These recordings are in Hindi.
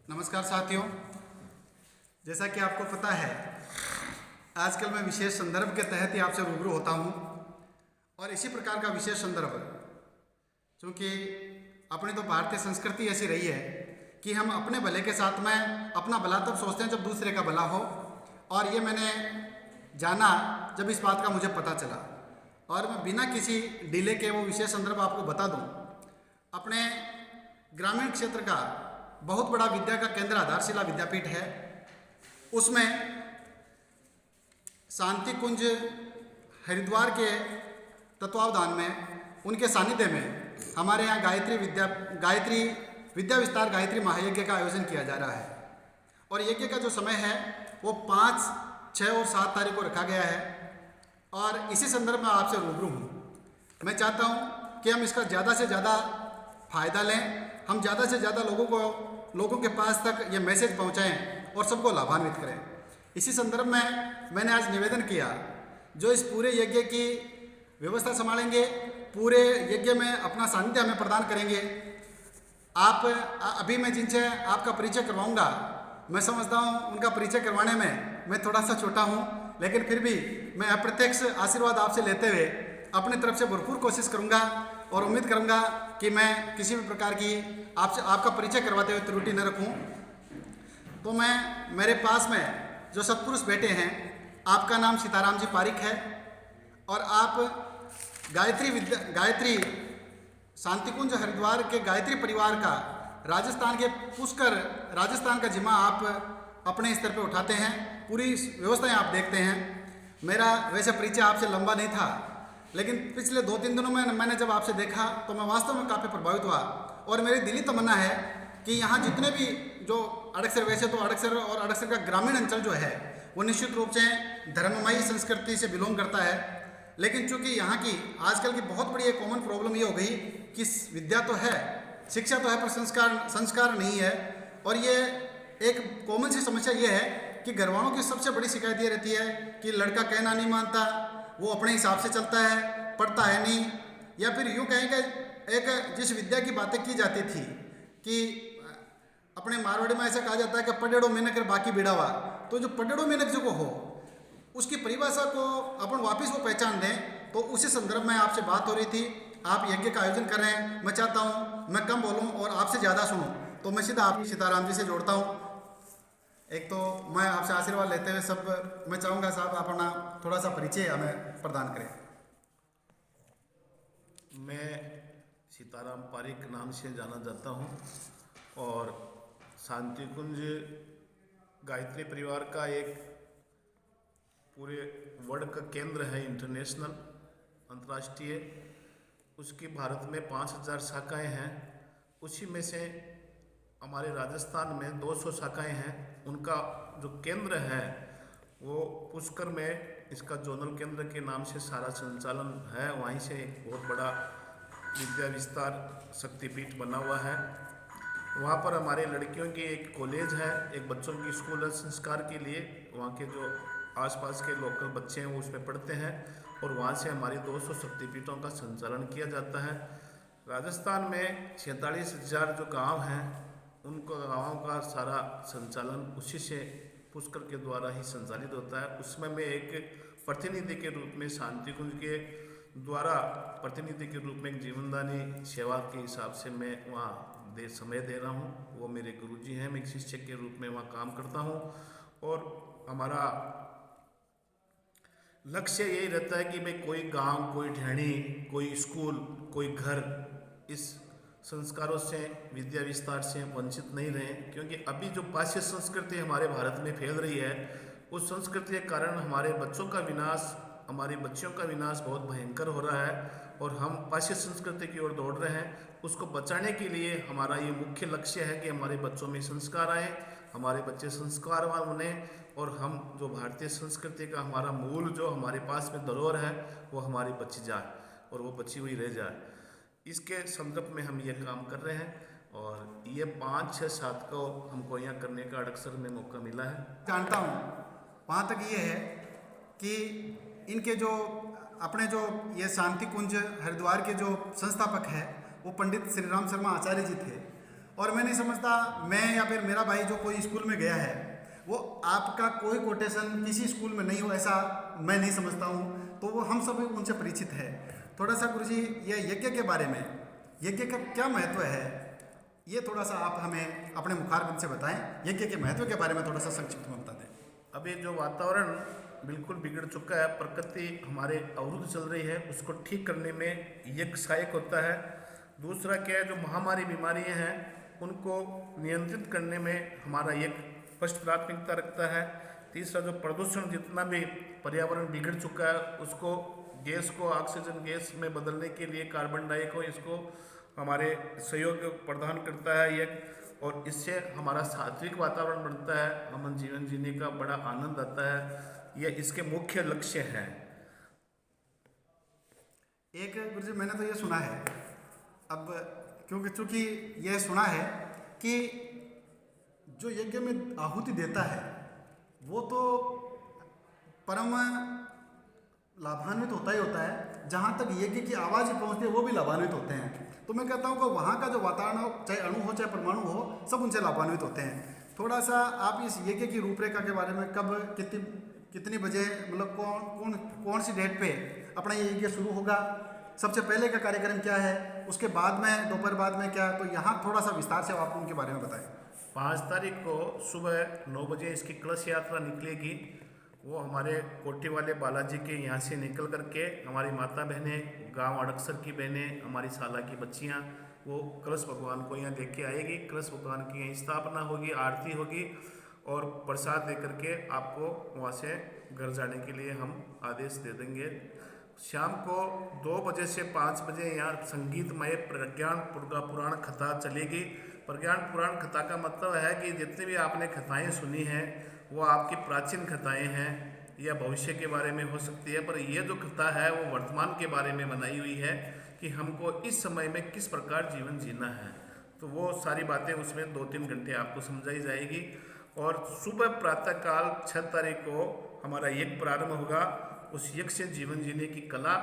नमस्कार साथियों, जैसा कि आपको पता है आजकल मैं विशेष संदर्भ के तहत ही आपसे रूबरू होता हूँ और इसी प्रकार का विशेष संदर्भ, क्योंकि अपनी तो भारतीय संस्कृति ऐसी रही है कि हम अपने भले के साथ में अपना भला तब सोचते हैं जब दूसरे का भला हो। और ये मैंने जाना जब इस बात का मुझे पता चला, और मैं बिना किसी डिले के वो विशेष संदर्भ आपको बता दूँ। अपने ग्रामीण क्षेत्र का बहुत बड़ा विद्या का केंद्र आधारशिला विद्यापीठ है, उसमें शांति कुंज हरिद्वार के तत्वावधान में, उनके सानिध्य में हमारे यहाँ गायत्री विद्या विस्तार गायत्री महायज्ञ का आयोजन किया जा रहा है। और यज्ञ का जो समय है वो 5, 6 और 7 तारीख को रखा गया है। और इसी संदर्भ में आपसे रूबरू हूँ। मैं चाहता हूँ कि हम इसका ज़्यादा से ज़्यादा फ़ायदा लें, हम ज़्यादा से ज़्यादा लोगों के पास तक ये मैसेज पहुँचाएँ और सबको लाभान्वित करें। इसी संदर्भ में मैंने आज निवेदन किया, जो इस पूरे यज्ञ की व्यवस्था संभालेंगे, पूरे यज्ञ में अपना सानिध्य हमें प्रदान करेंगे। अभी मैं जिनसे आपका परिचय करवाऊंगा, मैं समझता हूँ उनका परिचय करवाने में मैं थोड़ा सा छोटा हूँ, लेकिन फिर भी मैं अप्रत्यक्ष आशीर्वाद आपसे लेते हुए अपनी तरफ से भरपूर कोशिश करूँगा और उम्मीद करूँगा कि मैं किसी भी प्रकार की आपका परिचय करवाते हुए त्रुटि न रखूँ। तो मेरे पास में जो सत्पुरुष बैठे हैं, आपका नाम सीताराम जी पारिक है और आप गायत्री शांतिकुंज हरिद्वार के गायत्री परिवार का राजस्थान का जिम्मा आप अपने स्तर पर उठाते हैं। पूरी व्यवस्थाएं आप देखते हैं। मेरा वैसे परिचय आपसे लंबा नहीं था, लेकिन पिछले 2-3 दिनों में मैंने जब आपसे देखा तो मैं वास्तव में काफ़ी प्रभावित हुआ। और मेरी दिली तमन्ना है कि यहाँ जितने भी जो अडक्सर, वैसे तो अडक्सर और अडक्सर का ग्रामीण अंचल जो है वो निश्चित रूप से धर्ममयी संस्कृति से बिलोंग करता है, लेकिन चूंकि यहाँ की आजकल की बहुत बड़ी एक कॉमन प्रॉब्लम ये हो गई कि विद्या तो है, शिक्षा तो है, पर संस्कार नहीं है। और ये एक कॉमन सी समस्या ये है कि घरवालों की सबसे बड़ी शिकायत ये रहती है कि लड़का कहना नहीं मानता, वो अपने हिसाब से चलता है, पढ़ता है नहीं। या फिर यूँ कहें कि एक जिस विद्या की बातें की जाती थी कि अपने मारवाड़ी में ऐसा कहा जाता है कि पढ़ेड़ो मेहनत कर बाकी बिड़ावा, तो जो पढ़ेड़ो मेहनत जो को हो उसकी परिभाषा को अपन वापस वो पहचान दें। तो उसी संदर्भ में आपसे बात हो रही थी। आप यज्ञ का आयोजन कर रहे हैं, मैं चाहता हूँ मैं कम बोलूँ और आपसे ज़्यादा सुनूँ, तो मैं सीधा आप सीताराम जी से जोड़ता हूँ। एक तो मैं आपसे आशीर्वाद लेते हुए सब मैं चाहूँगा साहब अपना थोड़ा सा परिचय हमें प्रदान करें। मैं सीताराम पारिक नाम से जाना जाता हूँ और शांतिकुंज गायत्री परिवार का एक पूरे वर्ल्ड का केंद्र है, इंटरनेशनल, अंतर्राष्ट्रीय। उसकी भारत में 5000 शाखाएँ हैं। उसी में से हमारे राजस्थान में 200 शाखाएँ हैं। उनका जो केंद्र है वो पुष्कर में, इसका जोनल केंद्र के नाम से सारा संचालन है। वहीं से एक बहुत बड़ा विद्या विस्तार शक्तिपीठ बना हुआ है। वहाँ पर हमारे लड़कियों की एक कॉलेज है, एक बच्चों की स्कूल है संस्कार के लिए। वहाँ के जो आसपास के लोकल बच्चे हैं वो उसमें पढ़ते हैं और वहाँ से हमारे 200 शक्तिपीठों का संचालन किया जाता है। राजस्थान में 46,000 जो गांव हैं, उनको गाँवों का सारा संचालन उसी से पुष्कर के द्वारा ही संचालित होता है। उसमें मैं एक प्रतिनिधि के रूप में शांतिकुंज के द्वारा प्रतिनिधि के रूप में एक जीवनदानी सेवा के हिसाब से मैं वहाँ समय दे रहा हूँ। वो मेरे गुरुजी हैं, मैं एक शिक्षक के रूप में वहाँ काम करता हूँ। और हमारा लक्ष्य यही रहता है कि भाई कोई गांव, कोई ढेणी, कोई स्कूल, कोई घर इस संस्कारों से, विद्या विस्तार से वंचित नहीं रहे। क्योंकि अभी जो पाश्चात्य संस्कृति हमारे भारत में फैल रही है, उस संस्कृति के कारण हमारे बच्चों का विनाश, हमारी बच्चियों का विनाश बहुत भयंकर हो रहा है और हम पाश्चात्य संस्कृति की ओर दौड़ रहे हैं। उसको बचाने के लिए हमारा ये मुख्य लक्ष्य है कि हमारे बच्चों में संस्कार आए, हमारे बच्चे संस्कारवान बने और हम जो भारतीय संस्कृति का हमारा मूल जो हमारे पास में धरोहर है वो हमारी बची जाए और वो बची हुई रह जाए। इसके संदर्भ में हम ये काम कर रहे हैं और ये 5, 6, 7 को हमको यहाँ करने का अक्सर में मौका मिला है। जानता हूँ वहाँ तक ये है कि इनके जो अपने जो ये शांति कुंज हरिद्वार के जो संस्थापक हैं वो पंडित श्री राम शर्मा आचार्य जी थे। और मैं नहीं समझता मैं या फिर मेरा भाई जो कोई स्कूल में गया है वो आपका कोई कोटेशन किसी स्कूल में नहीं हो, ऐसा मैं नहीं समझता हूँ। तो वो हम सभी उनसे परिचित है। थोड़ा सा गुरुजी ये यज्ञ के बारे में, यज्ञ का क्या महत्व है, ये थोड़ा सा आप हमें अपने मुखारबिंद से बताएं। यज्ञ के महत्व के बारे में थोड़ा सा संक्षिप्त में बता दें। अभी जो वातावरण बिल्कुल बिगड़ चुका है, प्रकृति हमारे अवरुद्ध चल रही है, उसको ठीक करने में यज्ञ सहायक होता है। दूसरा क्या है, जो महामारी बीमारियां हैं उनको नियंत्रित करने में हमारा यज्ञ फर्स्ट प्राथमिकता रखता है। तीसरा, जो प्रदूषण जितना भी पर्यावरण बिगड़ चुका है उसको गैस को ऑक्सीजन गैस में बदलने के लिए कार्बन डाइऑक्साइड इसको हमारे सहयोग प्रदान करता है यज्ञ, और इससे हमारा सात्विक वातावरण बनता है, हम जीवन जीने का बड़ा आनंद आता है। यह इसके मुख्य लक्ष्य हैं। एक गुरुजी मैंने तो ये सुना है, अब क्योंकि चूंकि यह सुना है कि जो यज्ञ में आहुति देता है वो तो परम लाभान्वित होता ही होता है, जहाँ तक यज्ञ की आवाज़ पहुँचती है वो भी लाभान्वित होते हैं। तो मैं कहता हूँ कि वहाँ का जो वातावरण हो, चाहे अणु हो चाहे परमाणु हो, सब उनसे लाभान्वित होते हैं। थोड़ा सा आप इस यज्ञ की रूपरेखा के बारे में, कब कितनी बजे, मतलब कौन सी डेट पे अपना ये यज्ञ शुरू होगा, सबसे पहले का कार्यक्रम क्या है, उसके बाद में दोपहर बाद में क्या, तो यहाँ थोड़ा सा विस्तार से आप उनके बारे में बताएं। 5 तारीख को सुबह 9 बजे इसकी कलश यात्रा निकलेगी। वो हमारे कोठी वाले बालाजी के यहाँ से निकल करके हमारी माता बहनें, गांव अड़कसर की बहनें, हमारी साला की बच्चियाँ, वो कलश भगवान को यहाँ देख के आएगी। कलश भगवान की यहीं स्थापना होगी, आरती होगी और प्रसाद दे करके आपको वहाँ से घर जाने के लिए हम आदेश दे देंगे। शाम को 2 बजे से 5 बजे यहाँ संगीतमय प्रज्ञान पुराण कथा चलेगी। प्रज्ञान पुराण कथा का मतलब है कि जितनी भी आपने कथाएं सुनी हैं वो आपकी प्राचीन कथाएं हैं या भविष्य के बारे में हो सकती है, पर ये जो कथा है वो वर्तमान के बारे में बनाई हुई है कि हमको इस समय में किस प्रकार जीवन जीना है। तो वो सारी बातें उसमें 2-3 घंटे आपको समझाई जाएगी। और सुबह प्रातःकाल 6 तारीख को हमारा यज्ञ प्रारंभ होगा। उस यज्ञ से जीवन जीने की कला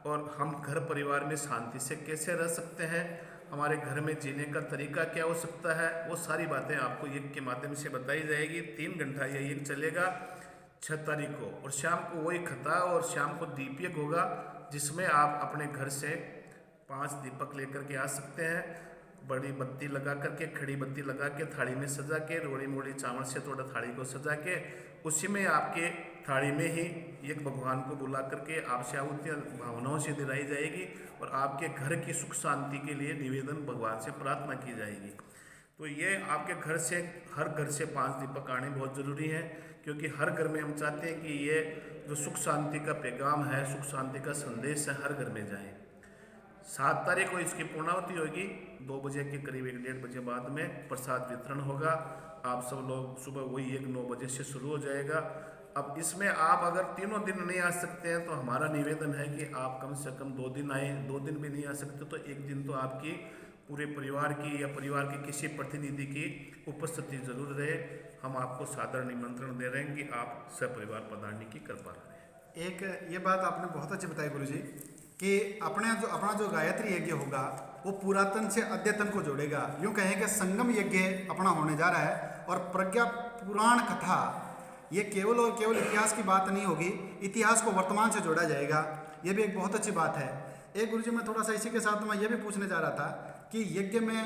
और हम घर परिवार में शांति से कैसे रह सकते हैं, हमारे घर में जीने का तरीका क्या हो सकता है, वो सारी बातें आपको यज्ञ के माध्यम से बताई जाएगी। 3 घंटा यह यज्ञ चलेगा 6 तारीख को। और शाम को वही कथा और शाम को दीप यज्ञ होगा, जिसमें आप अपने घर से 5 दीपक लेकर के आ सकते हैं। बड़ी बत्ती लगा करके, खड़ी बत्ती लगा के, थाली में सजा के, रोड़ी मोड़ी चावल से थोड़ा थाली को सजा के, उसी में आपके थाली में ही एक भगवान को बुला करके आपसे आहुतियाँ भावनाओं से दिलाई जाएगी और आपके घर की सुख शांति के लिए निवेदन भगवान से प्रार्थना की जाएगी। तो ये आपके घर से, हर घर से 5 दीपक आने बहुत ज़रूरी है, क्योंकि हर घर में हम चाहते हैं कि ये जो सुख शांति का पैगाम है, सुख शांति का संदेश है, हर घर में जाए। 7 तारीख को इसकी पूर्णाहुति होगी। 2 बजे के करीब 1-1.5 बजे बाद में प्रसाद वितरण होगा। आप सब लोग सुबह वही 1-9 बजे से शुरू हो जाएगा। अब इसमें आप अगर तीनों दिन नहीं आ सकते हैं तो हमारा निवेदन है कि आप कम से कम 2 दिन आए। 2 दिन भी नहीं आ सकते तो 1 दिन तो आपकी पूरे परिवार की या परिवार के किसी प्रतिनिधि की उपस्थिति जरूर रहे। हम आपको सादर निमंत्रण दे रहे हैं कि आप सपरिवार पधारने की कृपा करें। एक ये बात आपने बहुत अच्छी बताई गुरुजी कि अपना जो गायत्री यज्ञ होगा वो पुरातन से अद्यतन को जोड़ेगा। यूँ कहें कि संगम यज्ञ अपना होने जा रहा है। और प्रज्ञा पुराण कथा ये केवल और केवल इतिहास की बात नहीं होगी, इतिहास को वर्तमान से जोड़ा जाएगा। ये भी एक बहुत अच्छी बात है। एक गुरुजी मैं थोड़ा सा इसी के साथ मैं ये भी पूछने जा रहा था कि यज्ञ में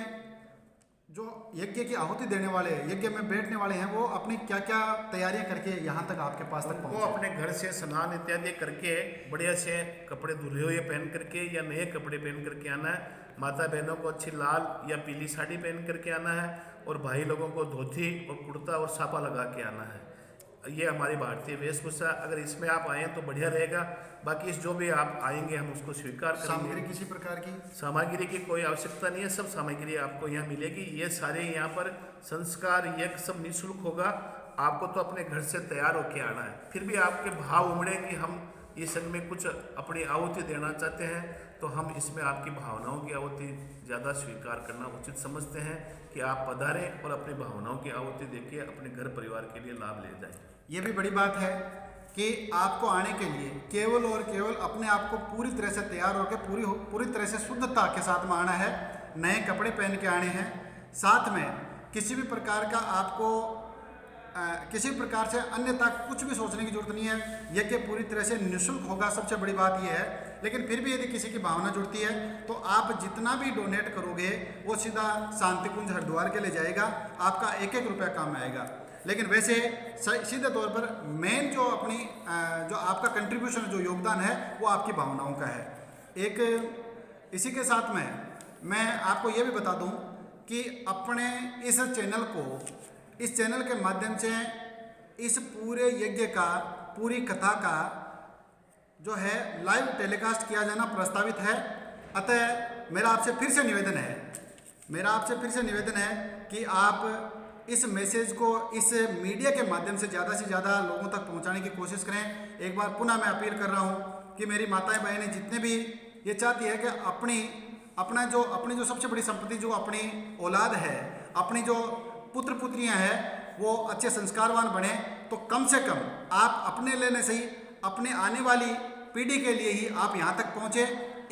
जो यज्ञ की आहुति देने वाले, यज्ञ में बैठने वाले हैं, वो अपनी क्या क्या तैयारियां करके यहाँ तक आपके पास तक वो अपने घर से स्नान इत्यादि करके बढ़िया से कपड़े धुले हुए पहन करके या नए कपड़े पहन करके आना है। माता बहनों को अच्छी लाल या पीली साड़ी पहन करके आना है और भाई लोगों को धोती और कुर्ता और साफा लगा के आना है। ये हमारी भारतीय वेशभूषा, अगर इसमें आप आएँ तो बढ़िया रहेगा। बाकी जो भी आप आएंगे हम उसको स्वीकार करेंगे। सामग्री किसी प्रकार की सामग्री की कोई आवश्यकता नहीं है, सब सामग्री आपको यहाँ मिलेगी। ये सारे यहाँ पर संस्कार यज्ञ सब निःशुल्क होगा। आपको तो अपने घर से तैयार होके आना है। फिर भी आपके भाव उमड़े कि हम इस संग में कुछ अपनी आहुति देना चाहते हैं तो हम इसमें आपकी भावनाओं की आहुति ज़्यादा स्वीकार करना उचित समझते हैं कि आप पधारें और अपनी भावनाओं की आहुति देके अपने घर परिवार के लिए लाभ ले जाएं। ये भी बड़ी बात है कि आपको आने के लिए केवल और केवल अपने आप को पूरी तरह से तैयार होकर पूरी तरह से शुद्धता के साथ में आना है। नए कपड़े पहन के आने हैं, साथ में किसी भी प्रकार का आपको किसी प्रकार से अन्यथा कुछ भी सोचने की जरूरत नहीं है। यज्ञ पूरी तरह से निःशुल्क होगा, सबसे बड़ी बात यह है। लेकिन फिर भी यदि किसी की भावना जुड़ती है तो आप जितना भी डोनेट करोगे वो सीधा शांति कुंज हरिद्वार के लिए जाएगा, आपका एक एक रुपया काम में आएगा। लेकिन वैसे सीधे तौर पर मेन जो अपनी जो आपका कंट्रीब्यूशन, जो योगदान है, वो आपकी भावनाओं का है। एक इसी के साथ में मैं आपको ये भी बता दूं कि अपने इस चैनल के माध्यम से इस पूरे यज्ञ का, पूरी कथा का जो है लाइव टेलीकास्ट किया जाना प्रस्तावित है। अतः मेरा आपसे फिर से निवेदन है कि आप इस मैसेज को इस मीडिया के माध्यम से ज़्यादा लोगों तक पहुंचाने की कोशिश करें। एक बार पुनः मैं अपील कर रहा हूं कि मेरी माताएं बहनें जितने भी ये चाहती है कि अपनी जो सबसे बड़ी संपत्ति, जो अपनी औलाद है, अपनी जो पुत्र पुत्रियां हैं, वो अच्छे संस्कारवान बने, तो कम से कम आप अपने लेने से ही अपने आने वाली पीढ़ी के लिए ही आप यहाँ तक पहुँचे।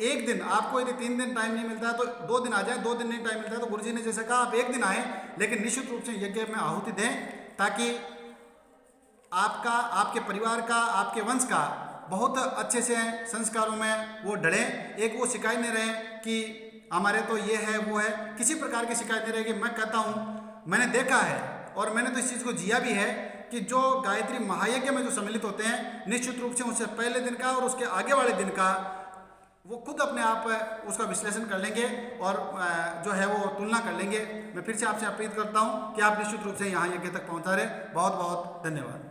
एक दिन आपको यदि 3 दिन टाइम नहीं मिलता है तो 2 दिन आ जाए, 2 दिन नहीं टाइम मिलता है तो गुरुजी ने जैसे कहा आप 1 दिन आए, लेकिन निश्चित रूप से यज्ञ में आहुति दें ताकि आपका, आपके परिवार का, आपके वंश का बहुत अच्छे से संस्कारों में वो ढले। एक वो शिकायत नहीं रहे कि हमारे तो ये है वो है, किसी प्रकार की शिकायत नहीं रहेगी। मैं कहता हूँ, मैंने देखा है और मैंने तो इस चीज़ को जिया भी है कि जो गायत्री महायज्ञ में जो सम्मिलित होते हैं, निश्चित रूप से उससे पहले दिन का और उसके आगे वाले दिन का वो खुद अपने आप उसका विश्लेषण कर लेंगे और जो है वो तुलना कर लेंगे। मैं फिर से आपसे अपील करता हूँ कि आप निश्चित रूप से यहाँ यज्ञ तक पहुँचा रहे। बहुत बहुत धन्यवाद।